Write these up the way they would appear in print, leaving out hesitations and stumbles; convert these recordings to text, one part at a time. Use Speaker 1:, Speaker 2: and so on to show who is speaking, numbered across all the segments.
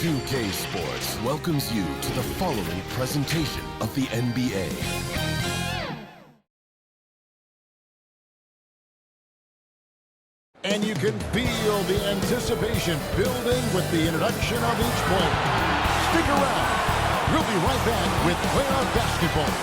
Speaker 1: 2K Sports welcomes you to the following presentation of the NBA.
Speaker 2: And you can feel the anticipation building with the introduction of each player. Stick around. We'll be right back with playoff basketball.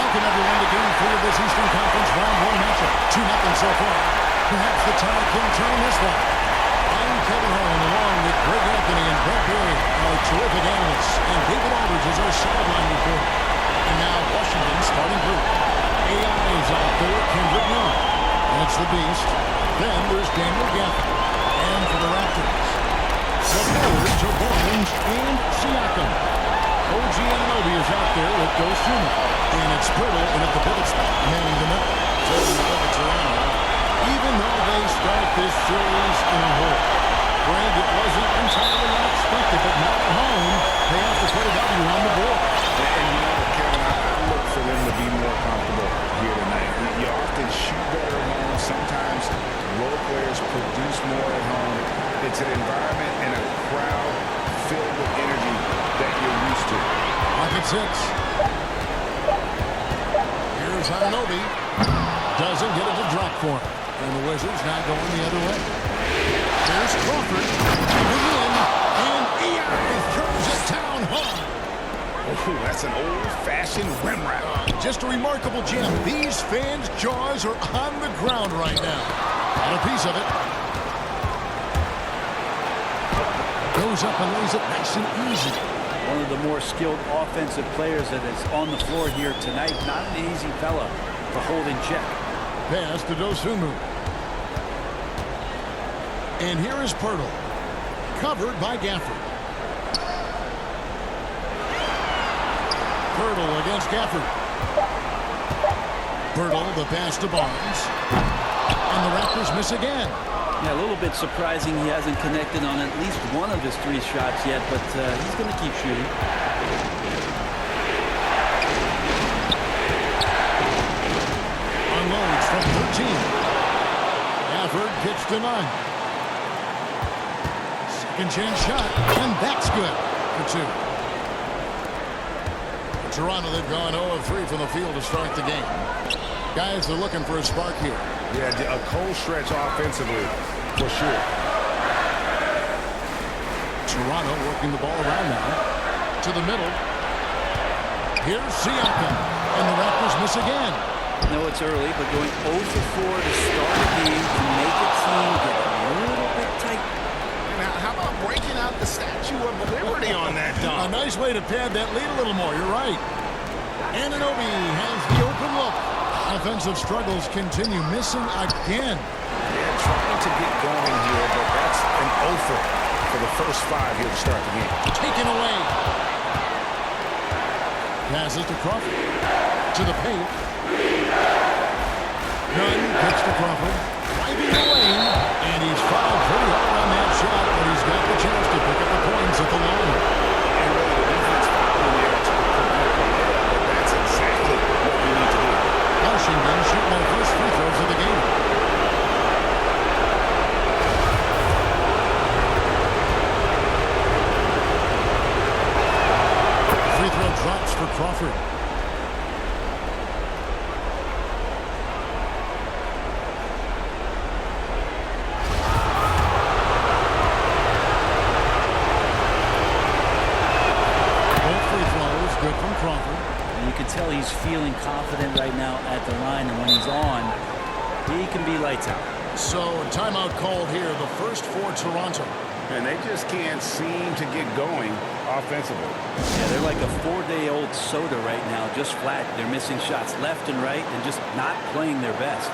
Speaker 2: Welcome everyone to Game 3 of this Eastern Conference Round 1 matchup. 2-0 so far. Perhaps the tide can turn this one. I'm Kevin Harlan along with Greg Anthony and Brett Berry, our terrific analysts, and David Aldridge is our sideline reporter. And now Washington's starting group. AI is out there, Kendrick Nunn. That's the Beast. Then there's Daniel Gafford. And for the Raptors, the forwards are Barnes and Siakam. OG Anunoby is out there with Dosunmu. And it's Pirtle in at the pivot spot, manning the middle. Even though they start this series in a hole. Greg, it wasn't entirely unexpected, but now at home, they have to put a W on the board.
Speaker 3: And you know, Kevin, I look for them to be more comfortable here tonight. You often shoot better at home. Sometimes role players produce more at home. It's an environment and a crowd filled with energy that you're used to.
Speaker 2: Pocket 6. Here's Anunoby. Doesn't get it to drop for him. And the Wizards now going the other way. There's Crawford. Moving in. And EI throws it down hard.
Speaker 3: Oh, that's an old-fashioned rim wrap.
Speaker 2: Just a remarkable gem. These fans' jaws are on the ground right now. Got a piece of it. Goes up and lays it nice and easy.
Speaker 4: One of the more skilled offensive players that is on the floor here tonight. Not an easy fella to hold in check.
Speaker 2: Pass to Dosunmu. And here is Pirtle. Covered by Gafford. Pirtle against Gafford. Pirtle, the pass to Barnes. And the Raptors miss again.
Speaker 4: Yeah, a little bit surprising he hasn't connected on at least one of his 3 shots yet, but he's going to keep shooting.
Speaker 2: Unloads from 13. Gafford pitch to 9. Second chance shot, and that's good for 2. Toronto, they've gone 0 of 3 from the field to start the game. Guys are looking for a spark here.
Speaker 3: Yeah, a cold stretch offensively, for sure.
Speaker 2: Toronto working the ball around now. To the middle. Here's Siakam. And the Raptors miss again.
Speaker 4: No, it's early, but going 0 for 4 to start the game can make a team get a little bit tight.
Speaker 3: Now, how about breaking out the Statue of Liberty on that dunk?
Speaker 2: A nice way to pad that lead a little more. You're right. Anunoby has the open look. Offensive struggles continue, missing again.
Speaker 3: Yeah, trying to get going here, but that's an offer for the first 5 here to start the game.
Speaker 2: Taken away. Passes to Crawford. To the paint. Nunn gets to Crawford. Driving the lane. And he's fouled pretty hard on that shot, but he's got the chance to pick up the points at the line.
Speaker 3: And really, the defense fouled there to prevent the layup, but that's exactly what we need to do.
Speaker 2: Washington shooting their first free throws of the game. Free throw drops for Crawford. Both free throws good from Crawford.
Speaker 4: And you can tell he's feeling confident right now at the line, and when he's on, he can be lights out.
Speaker 2: So, timeout called here, the first for Toronto.
Speaker 3: And they just can't seem to get going offensively.
Speaker 4: Yeah, they're like a 4-day-old soda right now, just flat. They're missing shots left and right and just not playing their best.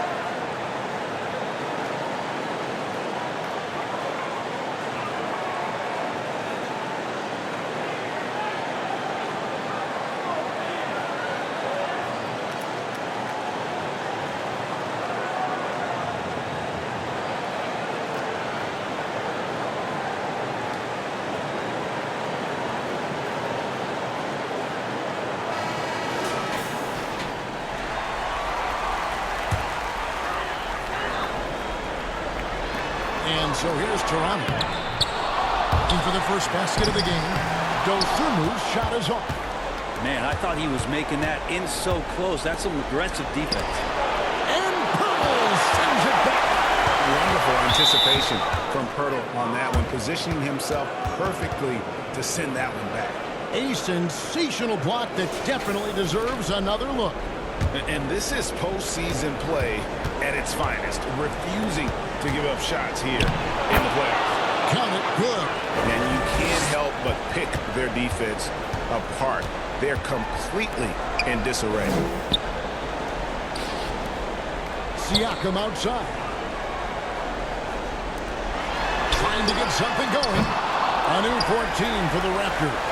Speaker 2: So here's Toronto. Looking for the first basket of the game. Dosunmu's shot is off.
Speaker 4: Man, I thought he was making that in so close. That's some aggressive defense.
Speaker 2: And Poeltl sends it back.
Speaker 3: Wonderful anticipation from Poeltl on that one, positioning himself perfectly to send that one back.
Speaker 2: A sensational block that definitely deserves another look.
Speaker 3: And this is postseason play at its finest, refusing to give up shots here in the playoffs.
Speaker 2: Count it good.
Speaker 3: And you can't help but pick their defense apart. They're completely in disarray.
Speaker 2: Siakam outside. Trying to get something going. A new 14 for the Raptors.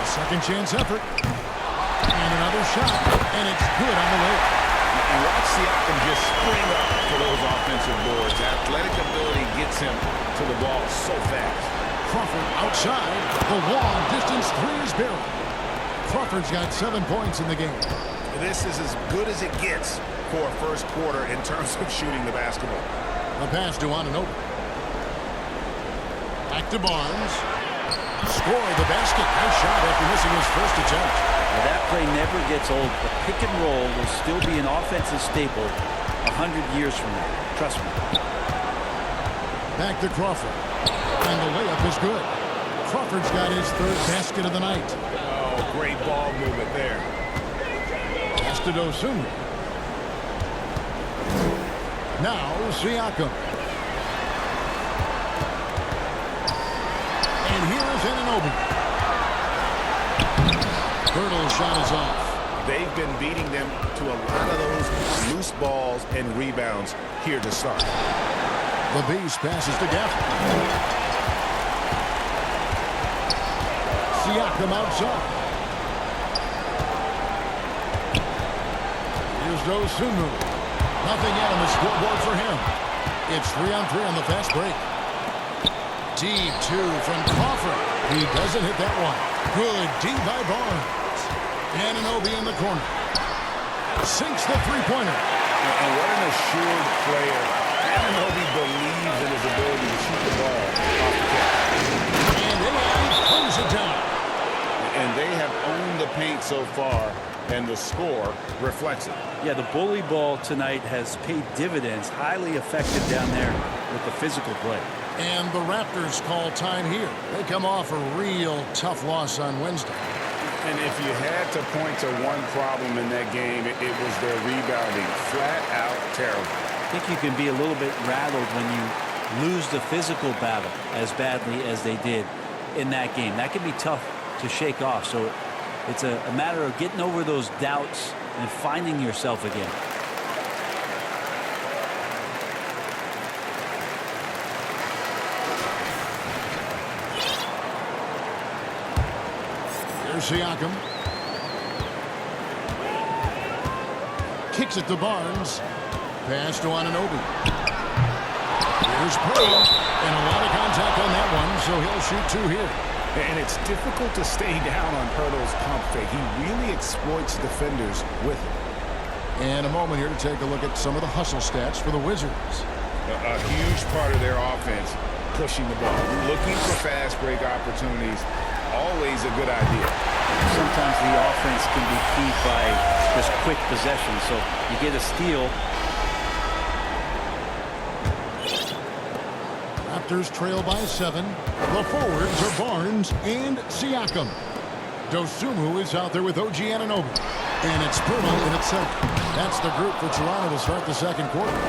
Speaker 2: A second chance effort. And another shot. And it's good on the way.
Speaker 3: You watch Siakam just spring up for those offensive boards. Athletic ability gets him to the ball so fast.
Speaker 2: Crawford outside. The long distance three is buried. Crawford's got 7 points in the game.
Speaker 3: This is as good as it gets for a first quarter in terms of shooting the basketball.
Speaker 2: A pass to Anunoby. Back to Barnes. Score the basket. Nice shot after missing his first attempt.
Speaker 4: Now, that play never gets old. The pick and roll will still be an offensive staple 100 years from now. Trust me.
Speaker 2: Back to Crawford. And the layup is good. Crawford's got his third basket of the night.
Speaker 3: Oh, great ball movement there.
Speaker 2: Pass to Dosunmu. Now Siakam. And here's Anunoby. Poeltl's shot is off.
Speaker 3: They've been beating them to a lot of those loose balls and rebounds here to start.
Speaker 2: The base passes to Gafford. Siakam outside. Here's Dosunmu. Nothing yet on the scoreboard for him. It's 3-on-3 on the fast break. Deep two from Crawford. He doesn't hit that one. Good D by Barnes. Anunoby in the corner. Sinks the three-pointer.
Speaker 3: And what an assured player. Anunoby believes in his ability to shoot the ball off the catch.
Speaker 2: And AI pulls it down.
Speaker 3: And they have owned the paint so far, and the score reflects it.
Speaker 4: Yeah, the bully ball tonight has paid dividends. Highly effective down there with the physical play.
Speaker 2: And the Raptors call time here. They come off a real tough loss on Wednesday.
Speaker 3: And if you had to point to one problem in that game, it was their rebounding. Flat out terrible.
Speaker 4: I think you can be a little bit rattled when you lose the physical battle as badly as they did in that game. That can be tough to shake off. So it's a matter of getting over those doubts and finding yourself again.
Speaker 2: Here's Siakam. Kicks it to Barnes. Pass to Anunoby. Here's Poeltl. And a lot of contact on that one, so he'll shoot two here.
Speaker 3: And it's difficult to stay down on Poeltl's pump fake. He really exploits defenders with it.
Speaker 2: And a moment here to take a look at some of the hustle stats for the Wizards.
Speaker 3: A huge part of their offense, pushing the ball. Looking for fast break opportunities, always a good idea.
Speaker 4: Sometimes the offense can be keyed by just quick possession. So you get a steal.
Speaker 2: Raptors trail by 7. The forwards are Barnes and Siakam. Dosunmu is out there with OG Anunoby. And it's Poeltl in itself. That's the group for Toronto to start the second quarter. Oh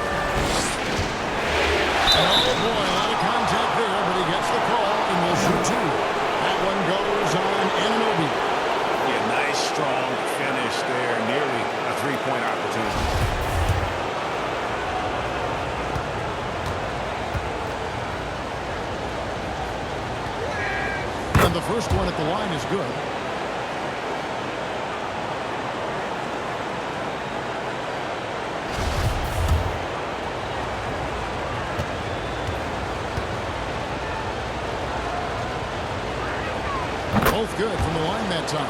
Speaker 2: boy, a lot of contact there, but he gets the call and will shoot two. That one goes on Anunoby.
Speaker 3: Yeah, nice, strong finish there. Nearly a three-point opportunity.
Speaker 2: And the first one at the line is good. Both good from the line that time.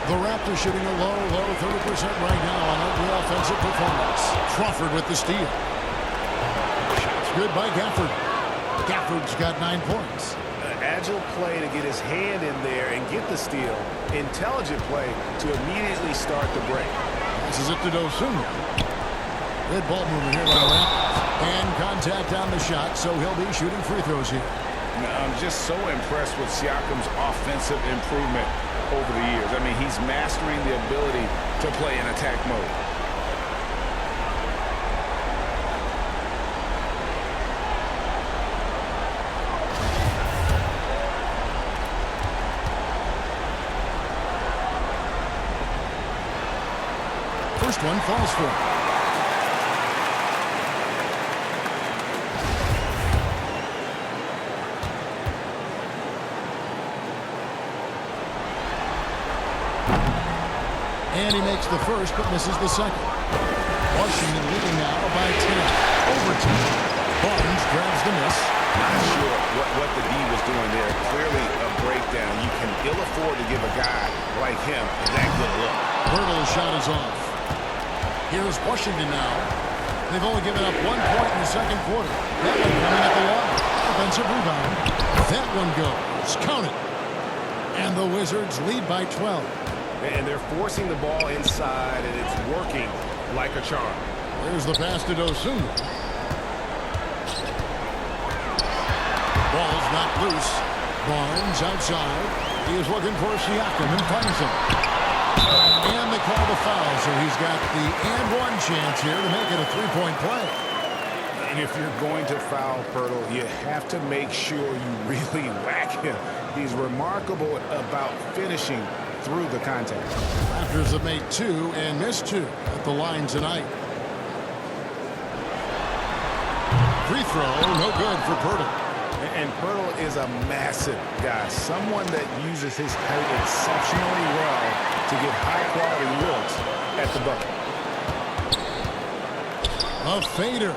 Speaker 2: The Raptors shooting a low 30% right now on every offensive performance. Crawford with the steal. good by Gafford. Gafford's got 9 points.
Speaker 3: Agile play to get his hand in there and get the steal. Intelligent play to immediately start the break.
Speaker 2: Passes it to Dosunmu. Good ball movement here by the Raptors. And contact on the shot, so he'll be shooting free throws here.
Speaker 3: I'm just so impressed with Siakam's offensive improvement over the years. I mean, he's mastering the ability to play in attack mode.
Speaker 2: First one falls for him. And he makes the first, but misses the second. Washington leading now by 10. Overtime. Barnes grabs the miss.
Speaker 3: Not sure what the D was doing there. Clearly a breakdown. You can ill afford to give a guy like him that good look.
Speaker 2: Hurdle's shot is off. Here's Washington now. They've only given up 1 point in the second quarter. That one coming at the line. Offensive rebound. That one goes. Count it. And the Wizards lead by 12.
Speaker 3: And they're forcing the ball inside, and it's working like a charm.
Speaker 2: There's the pass to Dosunmu. Ball's not loose. Barnes outside. He is looking for Siakam and finds him. And they call the foul, so he's got the and one chance here to make it a three-point play.
Speaker 3: And if you're going to foul Pirtle, you have to make sure you really whack him. He's remarkable about finishing through the contact.
Speaker 2: Raptors have made 2 and missed 2 at the line tonight. Free throw, no good for Pirtle.
Speaker 3: And Pirtle is a massive guy, someone that uses his height exceptionally well to get high-quality looks at the bucket.
Speaker 2: A fader.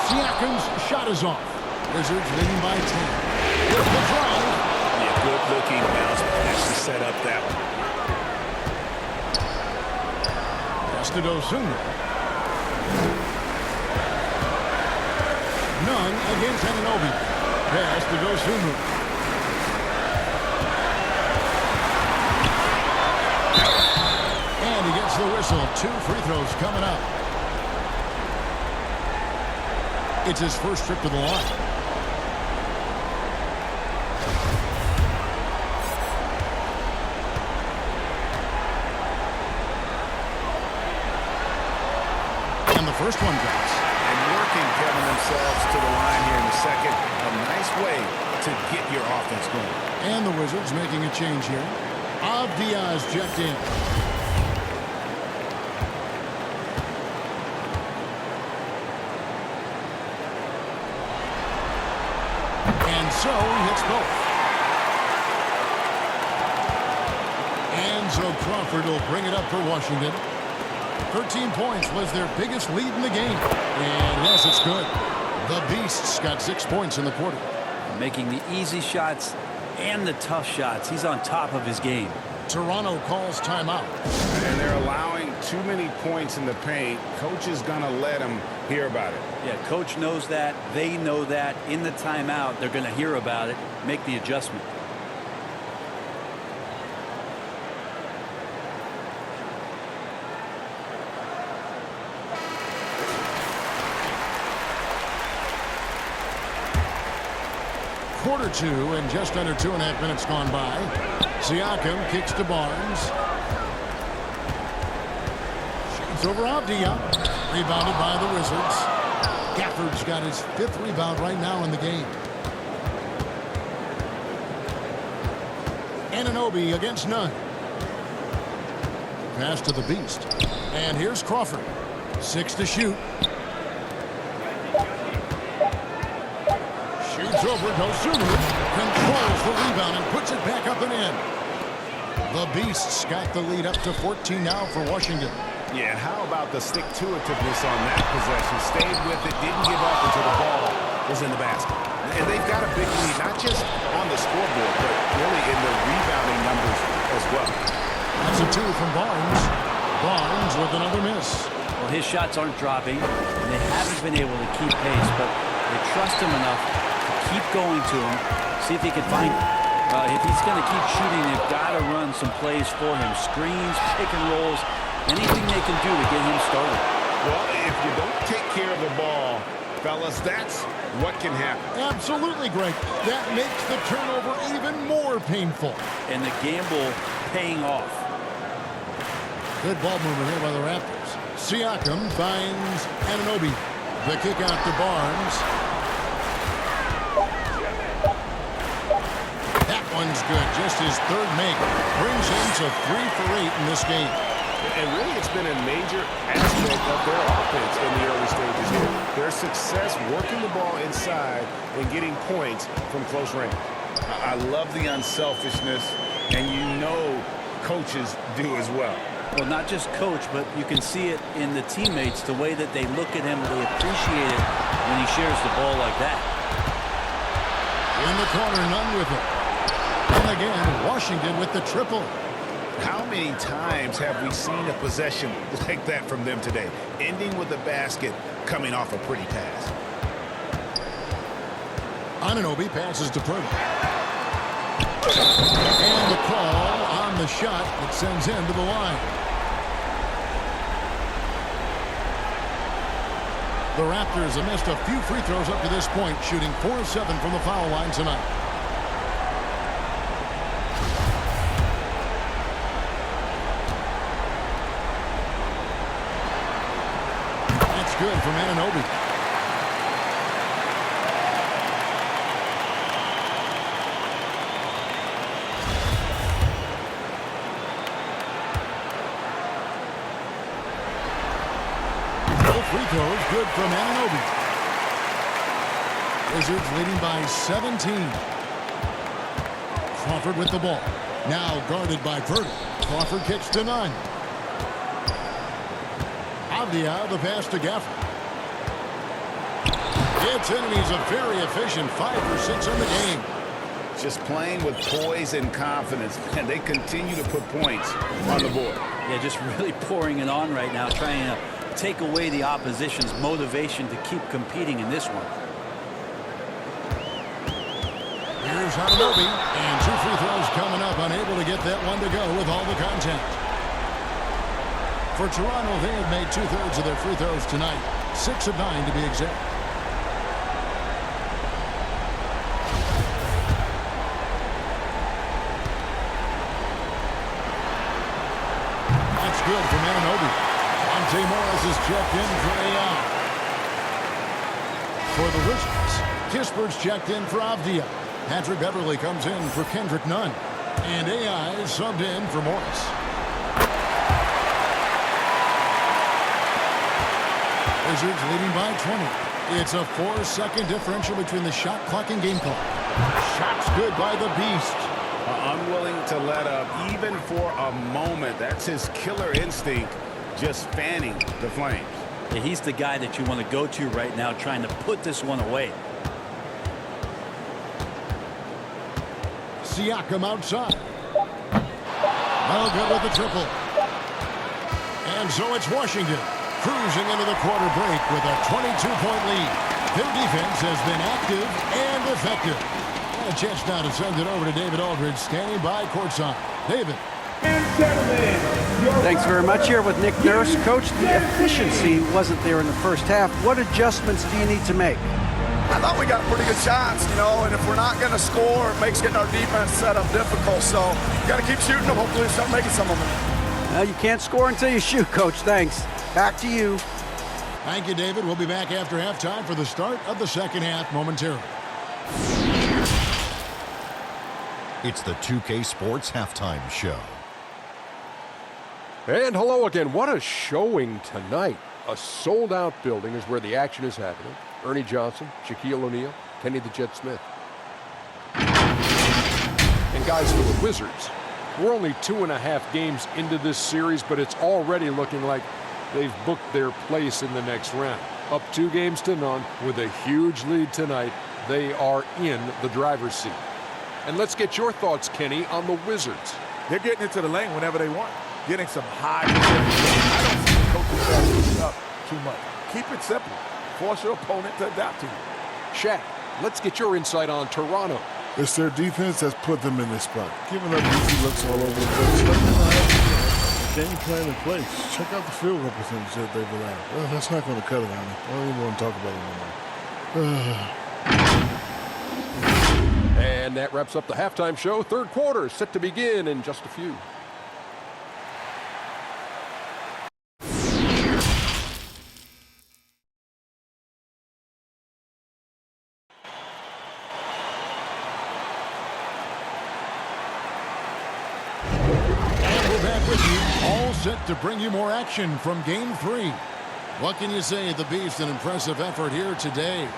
Speaker 2: Siakam's shot is off. Wizards leading by 10. With the drive.
Speaker 3: Yeah, good-looking bounce pass to set up that one.
Speaker 2: Pass to Dosunmu. None against Anunoby. Pass to Dosunmu. And he gets the whistle. 2 free throws coming up. It's his first trip to the line. And the first one drops.
Speaker 3: And working, Kevin, themselves to the line here in the second. A nice way to get your offense going.
Speaker 2: And the Wizards making a change here. Diaz checked in. And so he hits both. And so Crawford will bring it up for Washington. 13 points was their biggest lead in the game. And yes, it's good. The Beasts got 6 points in the quarter.
Speaker 4: Making the easy shots and the tough shots. He's on top of his game.
Speaker 2: Toronto calls timeout.
Speaker 3: And they're allowing too many points in the paint. Coach is going to let them hear about it.
Speaker 4: Yeah, coach knows that. They know that. In the timeout, they're going to hear about it, make the adjustment.
Speaker 2: Quarter 2 and just under 2.5 minutes gone by. Siakam kicks to Barnes. Shoots over Avdia. Rebounded by the Wizards. Gafford's got his 5th rebound right now in the game. Anunoby against none. Pass to the Beast. And here's Crawford. 6 to shoot. Shoots over Dosunmu. Controls the rebound and puts it back up and in. The Beasts got the lead up to 14 now for Washington.
Speaker 3: Yeah, and how about the stick-to-itiveness on that possession? Stayed with it, didn't give up until the ball was in the basket. And they've got a big lead, not just on the scoreboard, but really in the rebounding numbers as well.
Speaker 2: That's a 2 from Barnes. Barnes with another miss.
Speaker 4: Well, his shots aren't dropping, and they haven't been able to keep pace, but they They trust him enough to keep going to him, see if he can find him. If he's going to keep shooting, they've got to run some plays for him. Screens, pick and rolls, anything they can do to get him started.
Speaker 3: Well, if you don't take care of the ball, fellas, that's what can happen.
Speaker 2: Absolutely, Greg. That makes the turnover even more painful.
Speaker 4: And the gamble paying off.
Speaker 2: Good ball movement here by the Raptors. Siakam finds Anunoby. The kick out to Barnes. That one's good. Just his third make. Brings him to 3 for 8 in this game.
Speaker 3: And really, it's been a major aspect of their offense in the early stages here. Their success working the ball inside and getting points from close range. I love the unselfishness, and you know coaches do as well.
Speaker 4: Well, not just coach, but you can see it in the teammates, the way that they look at him, they appreciate it when he shares the ball like that.
Speaker 2: In the corner, none with it. And again, Washington with the triple.
Speaker 3: How many times have we seen a possession like that from them today? Ending with a basket, coming off a pretty pass.
Speaker 2: Anunoby passes to Purdy. And the call on the shot that sends him to the line. The Raptors have missed a few free throws up to this point, shooting 4 of 7 from the foul line tonight. That's good from Anunoby. Free throws good from Anunoby. Wizards leading by 17. Crawford with the ball. Now guarded by Purdy. Crawford kicks to none. Avdia, the pass to Gafford. It's in, and he's a very efficient 5 for 6 on the game.
Speaker 3: Just playing with poise and confidence, and they continue to put points on the board.
Speaker 4: Yeah, just really pouring it on right now, trying to take away the opposition's motivation to keep competing in this one.
Speaker 2: Here's Anunoby, and 2 free throws coming up, unable to get that one to go with all the contact. For Toronto, they have made 2/3 of their free throws tonight, 6 of 9 to be exact. That's good from Anunoby. Monte Morris is checked in for AI. For the Wizards, Kispert's checked in for Avdia. Patrick Beverly comes in for Kendrick Nunn. And AI is subbed in for Morris. Wizards leading by 20. It's a 4-second differential between the shot clock and game clock. Shots good by the Beast.
Speaker 3: Unwilling to let up even for a moment. That's his killer instinct, just fanning the flames.
Speaker 4: Yeah, he's the guy that you want to go to right now, trying to put this one away.
Speaker 2: Siakam outside. No good with the triple. And so it's Washington cruising into the quarter break with a 22-point lead. Their defense has been active and effective. And a chance now to send it over to David Aldridge, standing by courtside. David.
Speaker 5: Thanks very much. Here with Nick Nurse. Coach, the efficiency wasn't there in the first half. What adjustments do you need to make?
Speaker 6: I thought we got pretty good shots, and if we're not going to score, it makes getting our defense set up difficult. So we got to keep shooting them. Hopefully start making some of them.
Speaker 5: Well, you can't score until you shoot, Coach. Thanks. Back to you.
Speaker 2: Thank you, David. We'll be back after halftime for the start of the second half momentarily.
Speaker 7: It's the 2K Sports Halftime Show.
Speaker 8: And hello again. What a showing tonight. A sold-out building is where the action is happening. Ernie Johnson, Shaquille O'Neal, Kenny the Jet Smith. And guys, for the Wizards, we're only 2.5 games into this series, but it's already looking like they've booked their place in the next round. Up 2-0 with a huge lead tonight. They are in the driver's seat. And let's get your thoughts, Kenny, on the Wizards.
Speaker 9: They're getting into the lane whenever they want. Getting some high percentage. I don't see the coaching up too much. Keep it simple. Force your opponent to adapt to you.
Speaker 8: Shaq, let's get your insight on Toronto.
Speaker 10: It's their defense that's put them in this spot. Giving up easy looks all over the place. Let them have the game plan in place. Check out the field goal percentage that they've allowed. Well, that's not going to cut it on me. I don't even want to talk about it anymore.
Speaker 8: And that wraps up the halftime show. Third quarter is set to begin in just a few.
Speaker 2: All set to bring you more action from Game 3. What can you say? The Beast, an impressive effort here today.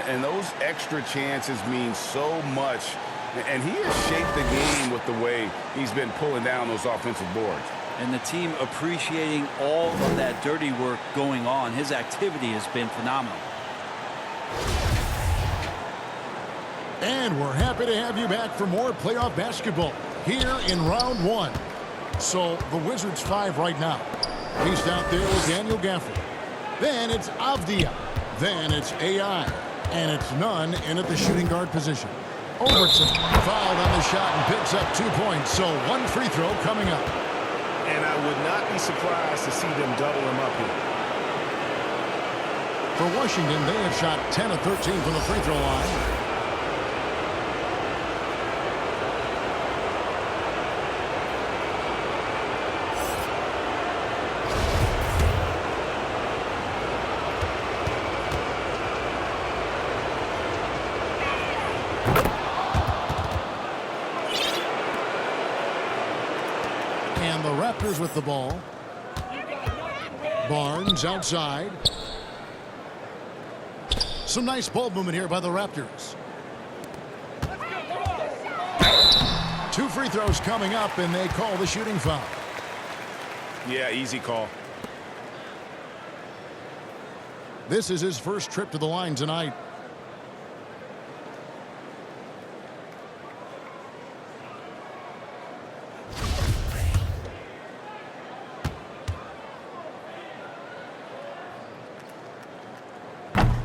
Speaker 3: And those extra chances mean so much. And he has shaped the game with the way he's been pulling down those offensive boards.
Speaker 4: And the team appreciating all of that dirty work going on. His activity has been phenomenal.
Speaker 2: And we're happy to have you back for more playoff basketball here in round 1. So the Wizards 5 right now. Beast out there with Daniel Gafford. Then it's Avdia. Then it's AI. And it's Nunn in at the shooting guard position. Overton fouled on the shot and picks up 2 points. So 1 free throw coming up.
Speaker 3: And I would not be surprised to see them double him up here.
Speaker 2: For Washington, they have shot 10 of 13 from the free throw line. And the Raptors with the ball. Barnes outside. Some nice ball movement here by the Raptors. 2 free throws coming up, and they call the shooting foul.
Speaker 3: Yeah, easy call.
Speaker 2: This is his first trip to the line tonight.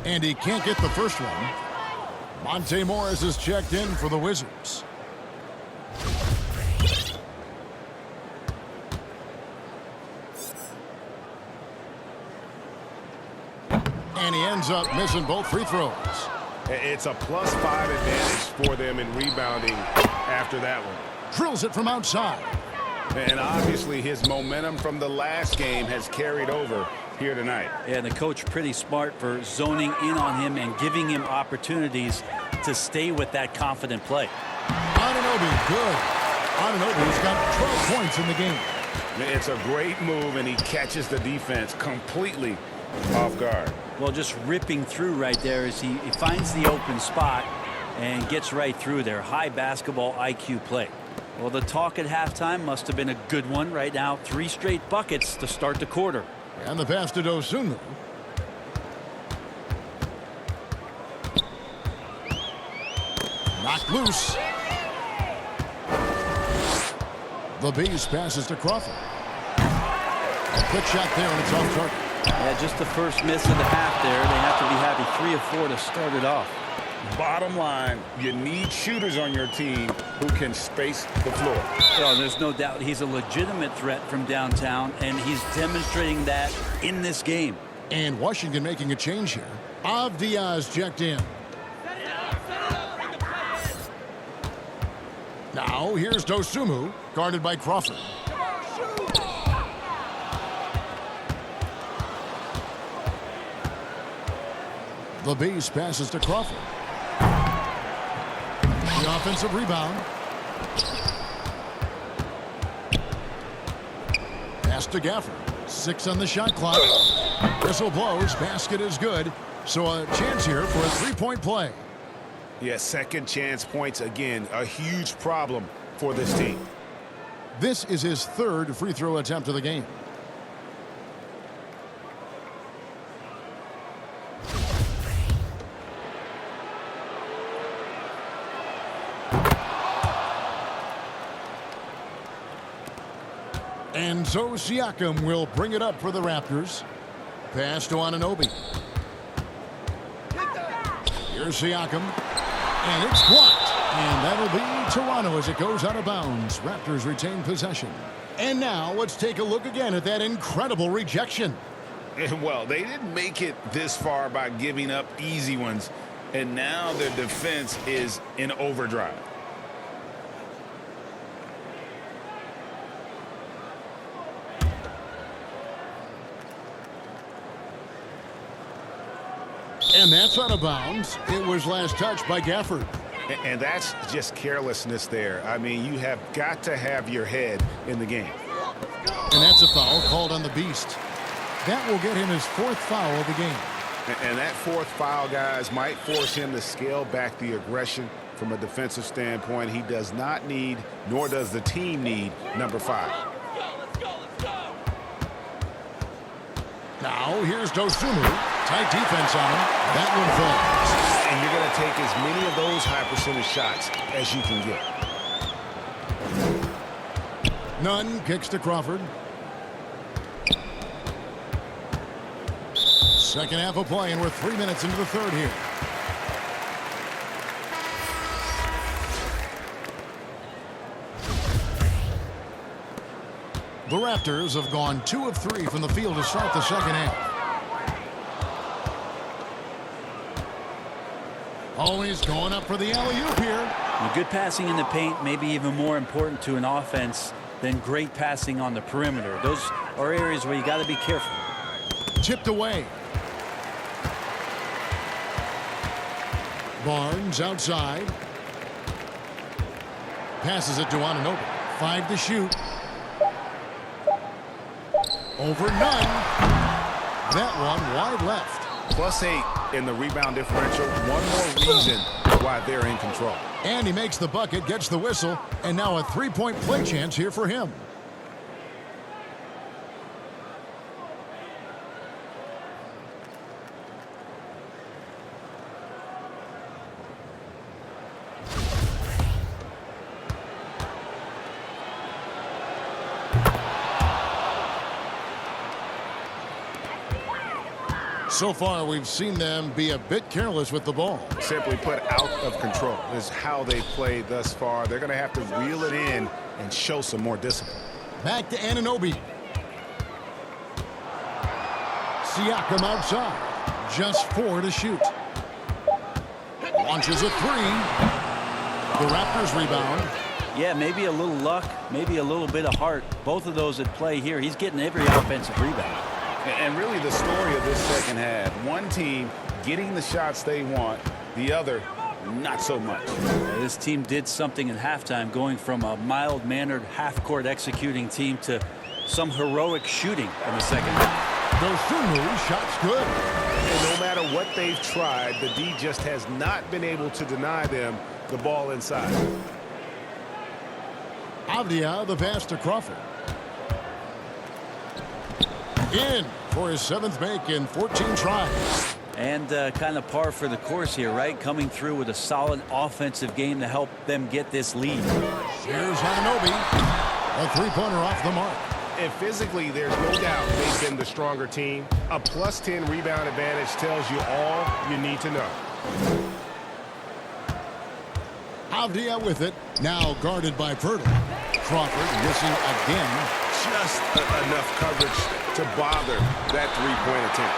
Speaker 2: And he can't get the first one. Monte Morris is checked in for the Wizards. And he ends up missing both free throws.
Speaker 3: It's a +5 advantage for them in rebounding after that one.
Speaker 2: Drills it from outside.
Speaker 3: And obviously his momentum from the last game has carried over here tonight.
Speaker 4: Yeah, and the coach pretty smart for zoning in on him and giving him opportunities to stay with that confident play.
Speaker 2: Anunoby, good. Anunoby's got 12 points in the game.
Speaker 3: It's a great move, and he catches the defense completely off guard.
Speaker 4: Well, just ripping through right there as he finds the open spot and gets right through there. High basketball IQ play. Well, the talk at halftime must have been a good one. Right now, 3 straight buckets to start the quarter.
Speaker 2: And the pass to Dosunmu. Knocked loose. The Beast passes to Crawford. A quick shot there, and it's off target.
Speaker 4: Yeah, just the first miss of the half there. They have to be happy 3 of 4 to start it off.
Speaker 3: Bottom line, you need shooters on your team who can space the floor.
Speaker 4: Well, there's no doubt he's a legitimate threat from downtown, and he's demonstrating that in this game.
Speaker 2: And Washington making a change here. Avdia is checked in. Now here's Dosunmu, guarded by Crawford. The Beast passes to Crawford. The offensive rebound. Pass to Gafford. 6 on the shot clock. Whistle blows. Basket is good. So a chance here for a 3-point play.
Speaker 3: Yeah, second chance points again. A huge problem for this team.
Speaker 2: This is his 3rd free throw attempt of the game. And so Siakam will bring it up for the Raptors. Pass to Anunoby. Here's Siakam. And it's blocked. And that'll be Toronto as it goes out of bounds. Raptors retain possession. And now let's take a look again at that incredible rejection.
Speaker 3: Well, they didn't make it this far by giving up easy ones. And now their defense is in overdrive.
Speaker 2: And that's out of bounds. It was last touched by Gafford.
Speaker 3: And that's just carelessness there. I mean, you have got to have your head in the game.
Speaker 2: And that's a foul called on the Beast. That will get him his 4th foul of the game.
Speaker 3: And that 4th foul, guys, might force him to scale back the aggression from a defensive standpoint. He does not need, nor does the team need, number 5.
Speaker 2: Now, here's Dosunmu. Tight defense on him. That one falls.
Speaker 3: And you're going to take as many of those high percentage shots as you can get.
Speaker 2: Nunn kicks to Crawford. Second half of play, and we're 3 minutes into the third here. The Raptors have gone 2 of 3 from the field to start the second half. Always going up for the alley-oop here.
Speaker 4: Well, good passing in the paint may be even more important to an offense than great passing on the perimeter. Those are areas where you got to be careful.
Speaker 2: Tipped away. Barnes outside. Passes it to Anunoby. 5 to shoot. Over Nunn. That one wide left.
Speaker 3: +8 in the rebound differential. One more reason why they're in control.
Speaker 2: And he makes the bucket, gets the whistle, and now a 3-point play chance here for him. So far, we've seen them be a bit careless with the ball.
Speaker 3: Simply put, out of control is how they've played thus far. They're going to have to reel it in and show some more discipline.
Speaker 2: Back to Anunoby. Siakam outside. Just 4 to shoot. Launches a 3. The Raptors rebound.
Speaker 4: Yeah, maybe a little luck, maybe a little bit of heart. Both of those at play here. He's getting every offensive rebound.
Speaker 3: And really the story of this second half, one team getting the shots they want, the other not so much.
Speaker 4: This team did something in halftime, going from a mild-mannered half-court executing team to some heroic shooting in the second half.
Speaker 2: Dosunmu shot's good.
Speaker 3: And no matter what they've tried, the D just has not been able to deny them the ball inside.
Speaker 2: Avdia, the pass to Crawford. In for his 7th make in 14 tries.
Speaker 4: And kind of par for the course here, right? Coming through with a solid offensive game to help them get this lead.
Speaker 2: Here's Anunoby. A 3-pointer off the mark.
Speaker 3: And physically, there's no doubt they've been the stronger team. A +10 rebound advantage tells you all you need to know.
Speaker 2: Avdia with it. Now guarded by Pirtle. Crawford missing again.
Speaker 3: Just enough coverage to bother that 3-point attempt.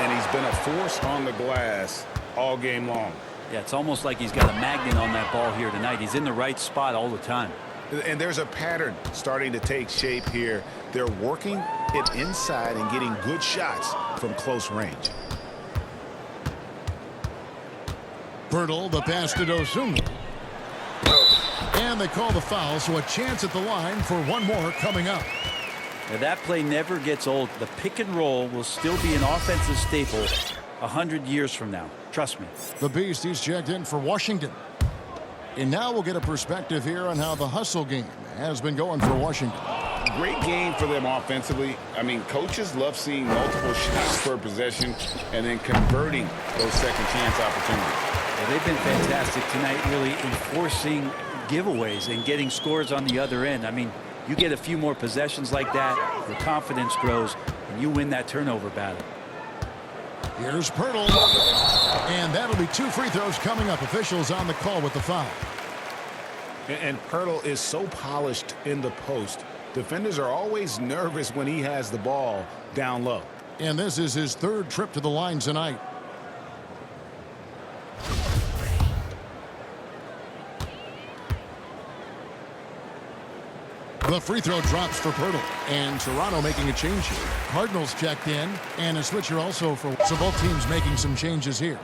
Speaker 3: And he's been a force on the glass all game long.
Speaker 4: Yeah, it's almost like he's got a magnet on that ball here tonight. He's in the right spot all the time.
Speaker 3: And there's a pattern starting to take shape here. They're working it inside and getting good shots from close range.
Speaker 2: Pirtle, the pass to Dosunmu. And they call the foul, so a chance at the line for one more coming up.
Speaker 4: Now that play never gets old. The pick and roll will still be an offensive staple 100 years from now. Trust me.
Speaker 2: The Beast, he's checked in for Washington. And now we'll get a perspective here on how the hustle game has been going for Washington.
Speaker 3: Great game for them offensively. I mean, coaches love seeing multiple shots per possession and then converting those second chance opportunities.
Speaker 4: Well, they've been fantastic tonight, really enforcing giveaways and getting scores on the other end. I mean, you get a few more possessions like that, your confidence grows, and you win that turnover battle.
Speaker 2: Here's Pirtle. And that'll be 2 free throws coming up. Officials on the call with the foul.
Speaker 3: And Pirtle is so polished in the post. Defenders are always nervous when he has the ball down low.
Speaker 2: And this is his 3rd trip to the line tonight. The free throw drops for Pirtle. And Toronto making a change here. Cardinals checked in. And a switcher also for... So both teams making some changes here.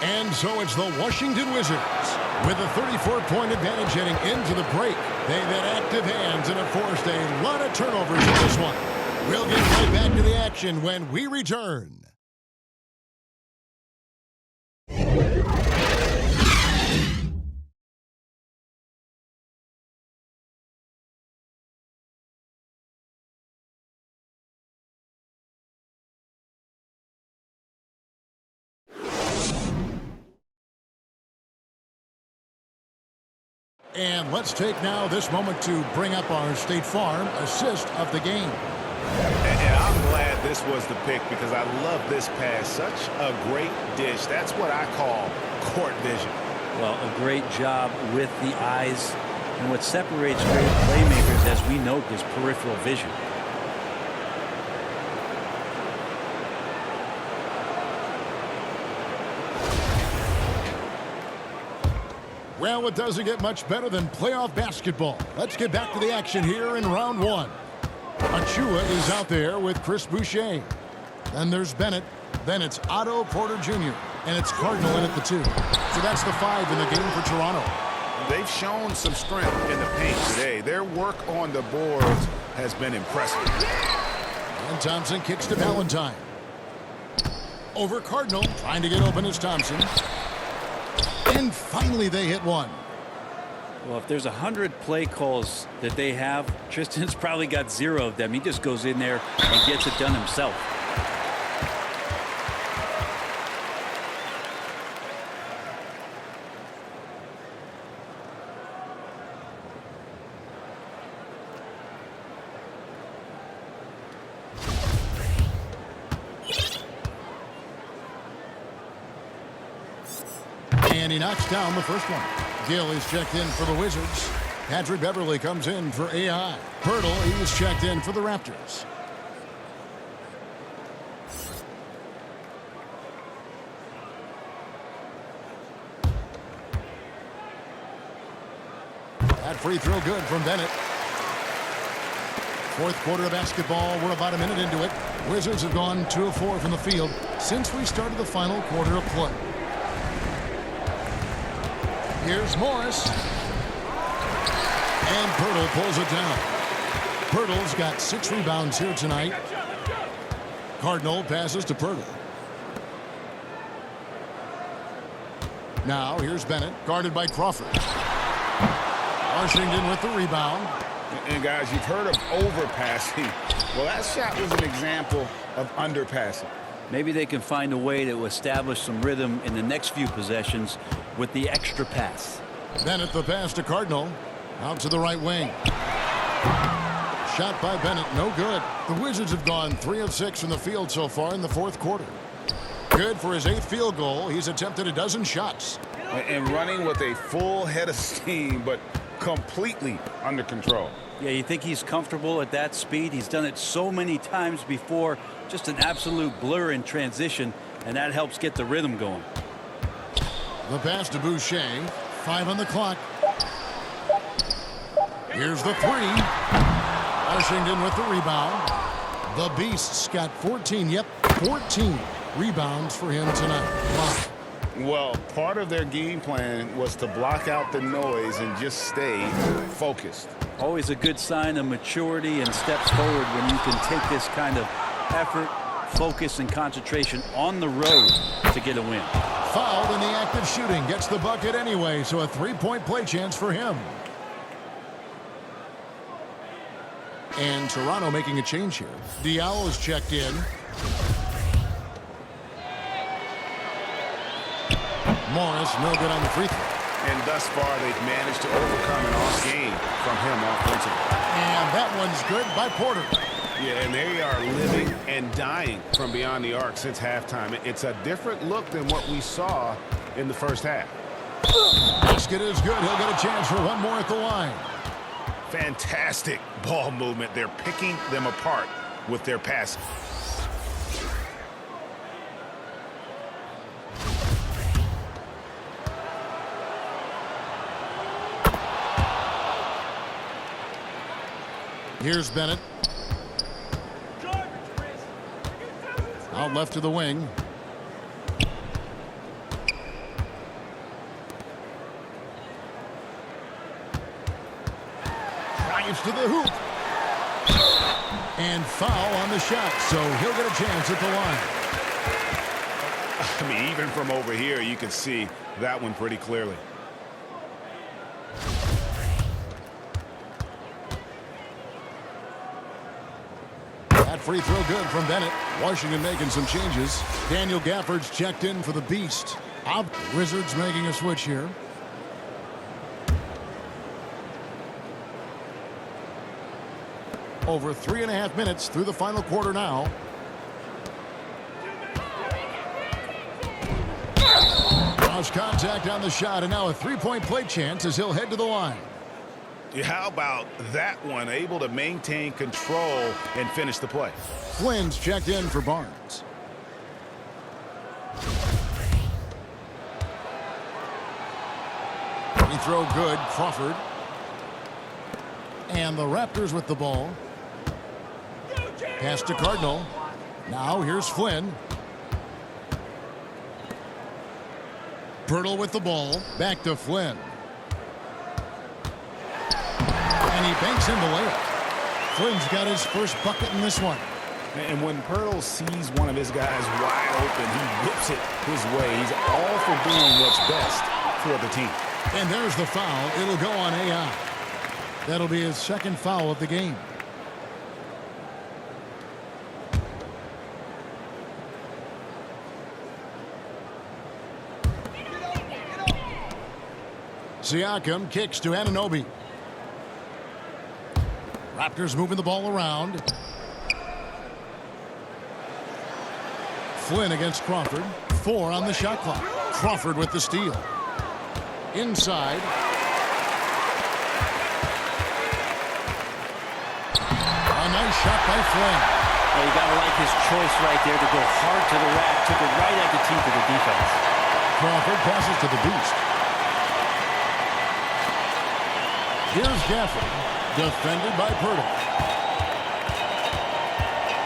Speaker 2: And so it's the Washington Wizards with a 34-point advantage heading into the break. They've had active hands and have forced a lot of turnovers in this one. We'll get right back to the action when we return. And let's take now this moment to bring up our State Farm assist of the game.
Speaker 3: And I'm glad this was the pick because I love this pass. Such a great dish. That's what I call court vision.
Speaker 4: Well, a great job with the eyes. And what separates great playmakers, as we know, is peripheral vision.
Speaker 2: Well, it doesn't get much better than playoff basketball. Let's get back to the action here in round 1. Achua is out there with Chris Boucher. Then there's Bennett. Then it's Otto Porter Jr. And it's Cardinal in at the 2. So that's the 5 in the game for Toronto.
Speaker 3: They've shown some strength in the paint today. Their work on the boards has been impressive.
Speaker 2: And Thompson kicks to Valentine. Over Cardinal. Trying to get open is Thompson. And finally they hit one.
Speaker 4: Well, if there's 100 play calls that they have, Tristan's probably got 0 of them. He just goes in there and gets it done himself.
Speaker 2: And he knocks down the first one. Gill is checked in for the Wizards. Patrick Beverly comes in for AI. Pirtle, he's checked in for the Raptors. That free throw good from Bennett. 4th quarter of basketball. We're about a minute into it. Wizards have gone 2 of 4 from the field since we started the final quarter of play. Here's Morris. And Pirtle pulls it down. Pirtle's got 6 rebounds here tonight. Cardinal passes to Pirtle. Now here's Bennett, guarded by Crawford. Washington with the rebound.
Speaker 3: And guys, you've heard of overpassing. Well, that shot was an example of underpassing.
Speaker 4: Maybe they can find a way to establish some rhythm in the next few possessions with the extra pass.
Speaker 2: Bennett the pass to Cardinal. Out to the right wing. Shot by Bennett, no good. The Wizards have gone 3 of 6 from the field so far in the 4th quarter. Good for his 8th field goal. He's attempted a dozen shots.
Speaker 3: And running with a full head of steam, but completely under control.
Speaker 4: Yeah, you think he's comfortable at that speed? He's done it so many times before. Just an absolute blur in transition, and that helps get the rhythm going.
Speaker 2: The pass to Boucher. 5 on the clock. Here's the 3. Washington with the rebound. The Beasts got 14. Yep, 14 rebounds for him tonight. Wow.
Speaker 3: Well, part of their game plan was to block out the noise and just stay focused.
Speaker 4: Always a good sign of maturity and steps forward when you can take this kind of effort, focus, and concentration on the road to get a win.
Speaker 2: Fouled in the act of shooting. Gets the bucket anyway, so a 3-point play chance for him. And Toronto making a change here. Diallo is checked in. Morris, no good on the free throw.
Speaker 3: And thus far, they've managed to overcome an off game from him offensively.
Speaker 2: And that one's good by Porter.
Speaker 3: Yeah, and they are living and dying from beyond the arc since halftime. It's a different look than what we saw in the first half.
Speaker 2: Basket is good. He'll get a chance for one more at the line.
Speaker 3: Fantastic ball movement. They're picking them apart with their passing.
Speaker 2: Here's Bennett. Out left to the wing. Drives to the hoop. And foul on the shot, so he'll get a chance at the line.
Speaker 3: I mean, even from over here, you can see that one pretty clearly.
Speaker 2: That free throw good from Bennett. Washington making some changes. Daniel Gafford's checked in for the Beast. Out. Wizards making a switch here. Over 3.5 minutes through the final quarter now. Cross contact on the shot, and now a three-point play chance as he'll head to the line.
Speaker 3: How about that one? Able to maintain control and finish the play.
Speaker 2: Flynn's checked in for Barnes. Free throw good. Crawford. And the Raptors with the ball. Pass to Cardinal. Now here's Flynn. Pirtle with the ball. Back to Flynn. And he banks in the layup. Flynn's got his first bucket in this one.
Speaker 3: And when Pirtle sees one of his guys wide open, he whips it his way. He's all for doing what's best for the team.
Speaker 2: And there's the foul. It'll go on AI. That'll be his second foul of the game. Siakam kicks to Anunoby. Raptors moving the ball around. Flynn against Crawford. 4 on the shot clock. Crawford with the steal. Inside. A nice shot by Flynn.
Speaker 4: Well, you got to like his choice right there to go hard to the rack. Took it right at the teeth of the defense.
Speaker 2: Crawford passes to the Beast. Here's Gafford. Defended by Pirtle.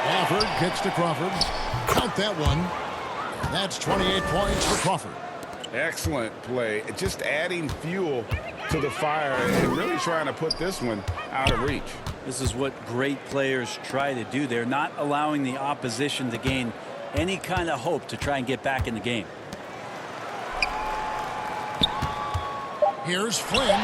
Speaker 2: Gafford kicks to Crawford. Count that one. That's 28 points for Crawford.
Speaker 3: Excellent play. Just adding fuel to the fire and really trying to put this one out of reach.
Speaker 4: This is what great players try to do. They're not allowing the opposition to gain any kind of hope to try and get back in the game.
Speaker 2: Here's Flynn.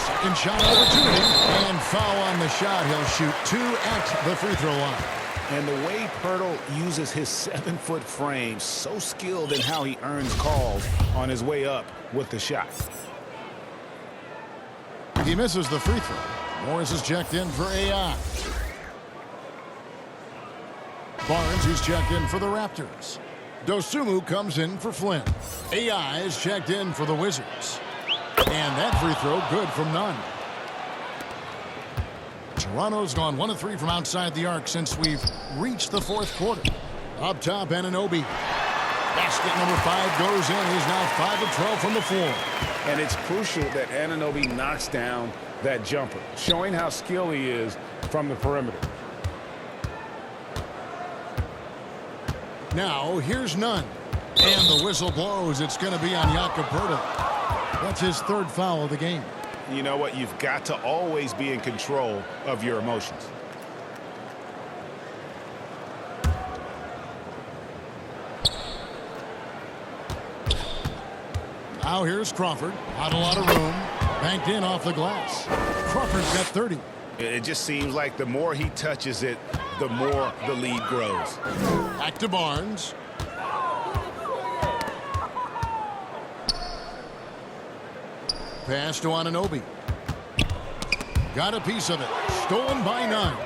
Speaker 2: Second shot opportunity. And foul on the shot. He'll shoot 2 at the free throw line.
Speaker 3: And the way Pirtle uses his 7-foot frame, so skilled in how he earns calls on his way up with the shot.
Speaker 2: He misses the free throw. Morris is checked in for AI. Barnes, who's checked in for the Raptors. Dosunmu comes in for Flynn. AI is checked in for the Wizards. And that free throw good from none. Toronto's gone 1 of 3 from outside the arc since we've reached the fourth quarter. Up top, Anunoby. Basket number 5 goes in. He's now 5 of 12 from the floor.
Speaker 3: And it's crucial that Anunoby knocks down that jumper, showing how skilled he is from the perimeter.
Speaker 2: Now, here's Nunn. And the whistle blows. It's going to be on Jakob Poeltl. That's his 3rd foul of the game.
Speaker 3: You know what? You've got to always be in control of your emotions.
Speaker 2: Now here's Crawford. Not a lot of room. Banked in off the glass. Crawford's got 30.
Speaker 3: It just seems like the more he touches it, the more the lead grows.
Speaker 2: Back to Barnes. pass to Anunoby. Got a piece of it. Stolen by Nunn.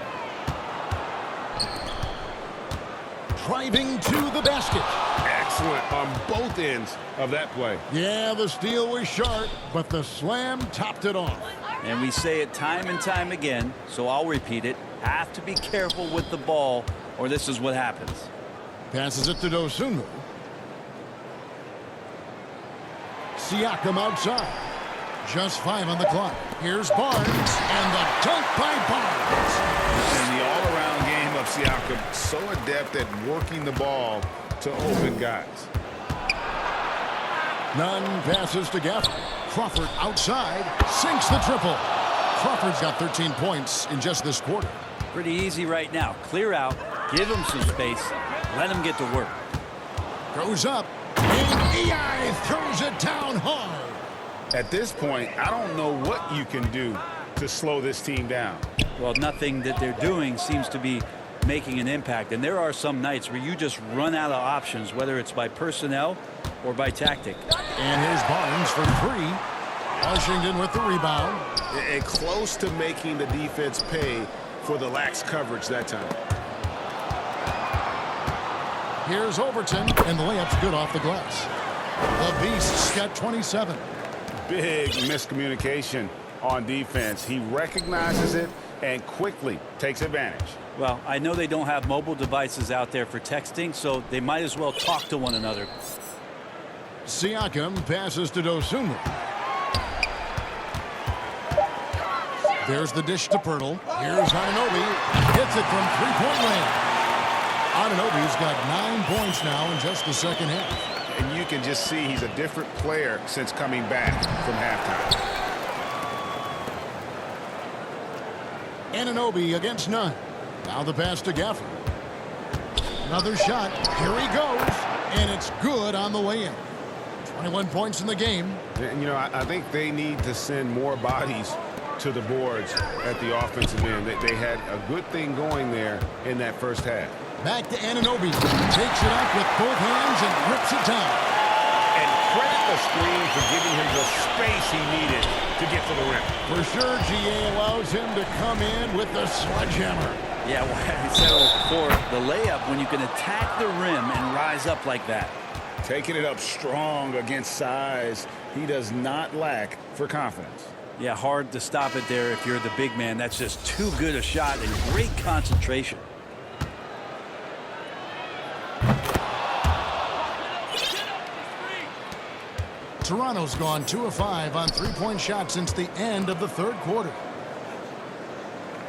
Speaker 2: Driving to the basket.
Speaker 3: Excellent on both ends of that play.
Speaker 2: Yeah, the steal was sharp, but the slam topped it off.
Speaker 4: And we say it time and time again, so I'll repeat it. Have to be careful with the ball, or this is what happens.
Speaker 2: Passes it to Dosunmu. Siakam outside. Just 5 on the clock. Here's Barnes, and the dunk by Barnes.
Speaker 3: And the all-around game of Siakam, so adept at working the ball to open guys.
Speaker 2: Nunn passes to Gafford. Crawford outside, sinks the triple. Crawford's got 13 points in just this quarter.
Speaker 4: Pretty easy right now. Clear out, give him some space, let him get to work.
Speaker 2: Goes up, and EI throws it down hard.
Speaker 3: At this point, I don't know what you can do to slow this team down.
Speaker 4: Well, nothing that they're doing seems to be making an impact. And there are some nights where you just run out of options, whether it's by personnel or by tactic.
Speaker 2: And here's Barnes for 3. Washington with the rebound.
Speaker 3: And close to making the defense pay for the lax coverage that time.
Speaker 2: Here's Overton, and the layup's good off the glass. The Beast's got 27.
Speaker 3: Big miscommunication on defense. He recognizes it and quickly takes advantage.
Speaker 4: Well, I know they don't have mobile devices out there for texting, so they might as well talk to one another.
Speaker 2: Siakam passes to Dosunmu. There's the dish to Pirtle. Here's Anunoby. Hits it from three-point land. Anunoby's got 9 points now in just the second half.
Speaker 3: And you can just see he's a different player since coming back from halftime.
Speaker 2: Anunoby against Nunn. Now the pass to Gafford. Another shot. Here he goes. And it's good on the way in. 21 points in the game.
Speaker 3: And, you know, I think they need to send more bodies to the boards at the offensive end. They had a good thing going there in that first half.
Speaker 2: Back to Anunoby. Takes it up with both hands and rips it down.
Speaker 3: And credit the screen for giving him the space he needed to get to the rim.
Speaker 2: For sure, GA allows him to come in with the sledgehammer.
Speaker 4: Yeah, well, I said before, the layup, when you can attack the rim and rise up like that.
Speaker 3: Taking it up strong against size. He does not lack for confidence.
Speaker 4: Yeah, hard to stop it there if you're the big man. That's just too good a shot and great concentration.
Speaker 2: Toronto's gone 2 of 5 on three-point shots since the end of the third quarter.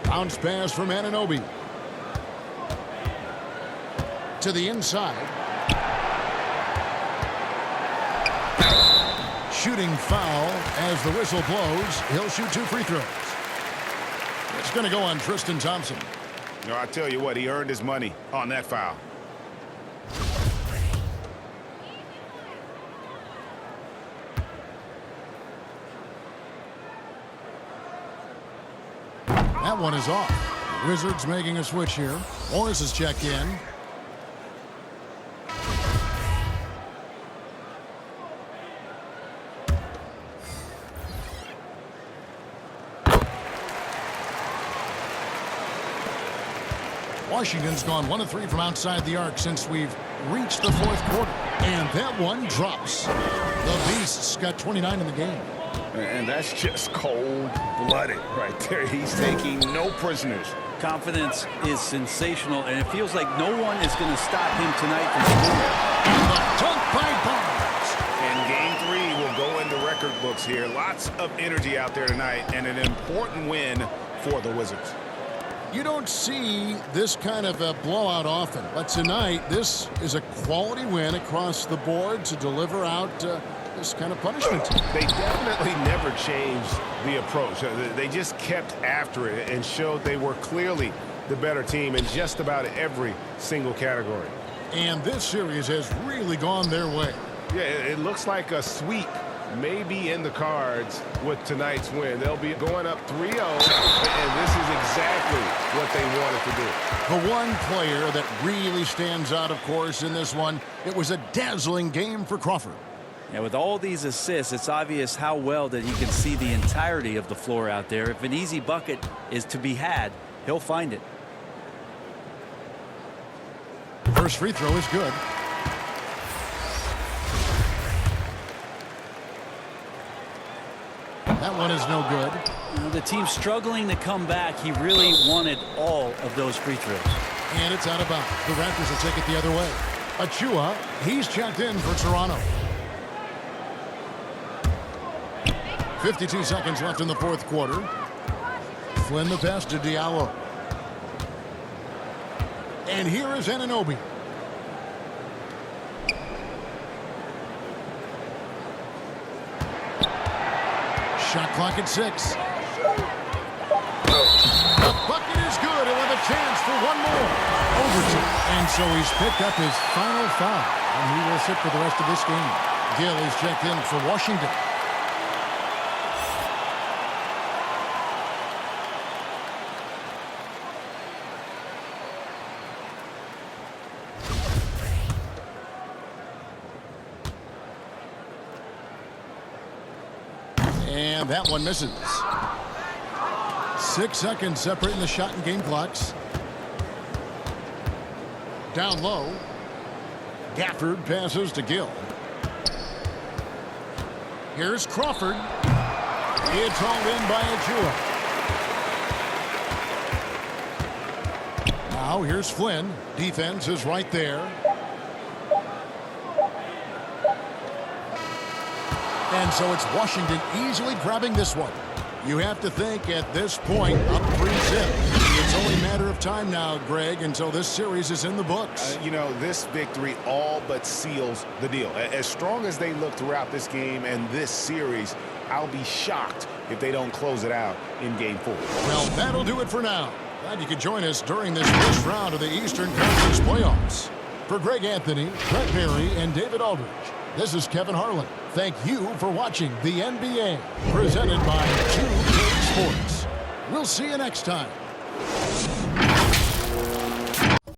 Speaker 2: Bounce pass from Anunoby. To the inside. Shooting foul as the whistle blows. He'll shoot 2 free throws. It's going to go on Tristan Thompson.
Speaker 3: You know, I tell you what, he earned his money on that foul.
Speaker 2: That one is off. The Wizards making a switch here. Morris has checked in. Washington's gone 1 of 3 from outside the arc since we've reached the fourth quarter. And that one drops. The Beasts got 29 in the game.
Speaker 3: And that's just cold-blooded right there. He's taking no prisoners.
Speaker 4: Confidence is sensational, and it feels like no one is going to stop him tonight from scoring.
Speaker 2: And the dunk by Barnes.
Speaker 3: And Game 3 will go into record books here. Lots of energy out there tonight, and an important win for the Wizards.
Speaker 2: You don't see this kind of a blowout often, but tonight this is a quality win across the board to deliver out this kind of punishment.
Speaker 3: They definitely never changed the approach. They just kept after it and showed they were clearly the better team in just about every single category.
Speaker 2: And this series has really gone their way.
Speaker 3: Yeah, it looks like a sweep may be in the cards with tonight's win. They'll be going up 3-0, and this is exactly what they wanted to do.
Speaker 2: The one player that really stands out, of course, in this one, it was a dazzling game for Crawford.
Speaker 4: And with all these assists, it's obvious how well that he can see the entirety of the floor out there. If an easy bucket is to be had, he'll find it.
Speaker 2: First free throw is good. That one is no good.
Speaker 4: The team's struggling to come back. He really wanted all of those free throws.
Speaker 2: And it's out of bounds. The Raptors will take it the other way. Achua, he's checked in for Toronto. 52 seconds left in the fourth quarter. Flynn the pass to Diallo. And here is Anunoby. Shot clock at 6. The bucket is good. He'll have a chance for one more. Overton. And so he's picked up his final foul. And he will sit for the rest of this game. Gill is checked in for Washington. And that one misses. 6 seconds separating the shot and game clocks. Down low. Gafford passes to Gill. Here's Crawford. It's hauled in by Achua. Now here's Flynn. Defense is right there. And so it's Washington easily grabbing this one. You have to think at this point, up 3-0. It's only a matter of time now, Greg, until this series is in the books.
Speaker 3: You know, this victory all but seals the deal. As strong as they look throughout this game and this series, I'll be shocked if they don't close it out in Game 4.
Speaker 2: Well, that'll do it for now. Glad you could join us during this first round of the Eastern Conference playoffs. For Greg Anthony, Brett Barry, and David Aldridge, this is Kevin Harlan. Thank you for watching the NBA, presented by 2K Sports. We'll see you next time.